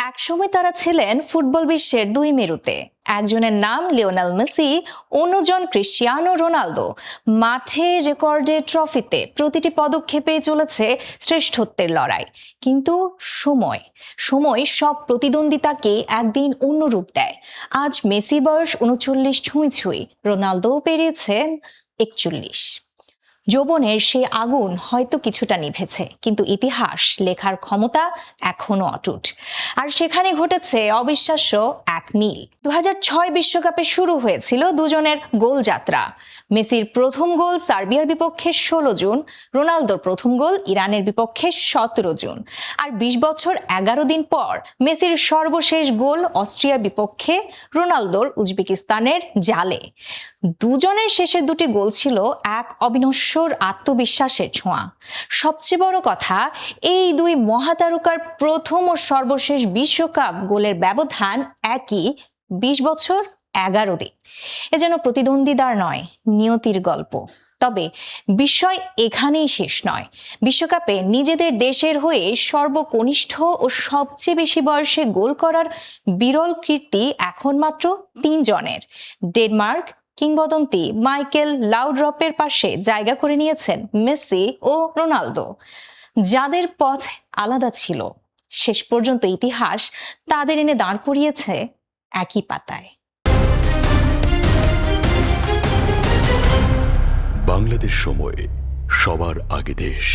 একসময় তারা ছিলেন ফুটবল বিশ্বের দুই মেরুতে। একজনের নাম লিওনেল মেসি, অন্যজন ক্রিশ্চিয়ানো রোনালদো। মাঠে, রেকর্ডে, ট্রফিতে প্রতিটি পদক্ষেপে চলেছে শ্রেষ্ঠত্বের লড়াই। কিন্তু সময় সময় সব প্রতিদ্বন্দ্বিতাকে একদিন অন্য রূপ দেয়। আজ মেসি বয়স ৩৯ ছুঁই ছুঁই, রোনালদোও পেরিয়েছেন ৪১। যৌবনের সেই আগুন হয়তো কিছুটা নিভেছে, কিন্তু ইতিহাস লেখার ক্ষমতা এখনো অটুট। আর সেখানে ঘটেছে অবিশ্বাস্য এক মিল। ২০০৬ বিশ্বকাপে শুরু হয়েছিল দুজনের গোল যাত্রা। মেসির প্রথম গোল সার্বিয়ার বিপক্ষে ১৬ জুন, রোনালদোর প্রথম গোল ইরানের বিপক্ষে ১৭ জুন। আর ২০ বছর ১১ দিন পর মেসির সর্বশেষ গোল অস্ট্রিয়ার বিপক্ষে, রোনালদোর উজবেকিস্তানের জালে। দুজনের শেষের দুটি গোল ছিল এক অবিনশ্বর আত্মবিশ্বাসের ছোঁয়া। সবচেয়ে বড় কথা, এই দুই মহাতারকার প্রথম ও সর্বশেষ বিশ্বকাপ গোলের ব্যবধান একই, ২০ বছর ১১ দিন। এ যেন প্রতিদ্বন্দ্বিতার নয়, নিয়তির গল্প। তবে বিষয় এখানেই শেষ নয়। বিশ্বকাপে নিজেদের দেশের হয়ে সর্বকনিষ্ঠ ও সবচেয়ে বেশি বয়সে গোল করার বিরল কীর্তি এখন মাত্র ৩ জনের। ডেনমার্ক কিংবদন্তি মাইকেল লাউড্রপের পাশে জায়গা করে নিয়েছেন মেসি ও রোনালদো। যাদের পথ আলাদা ছিল, শেষ পর্যন্ত ইতিহাস তাদের এনে দাঁড় করিয়েছে একই পাতায়। বাংলাদেশ সময়, সবার আগে দেশ।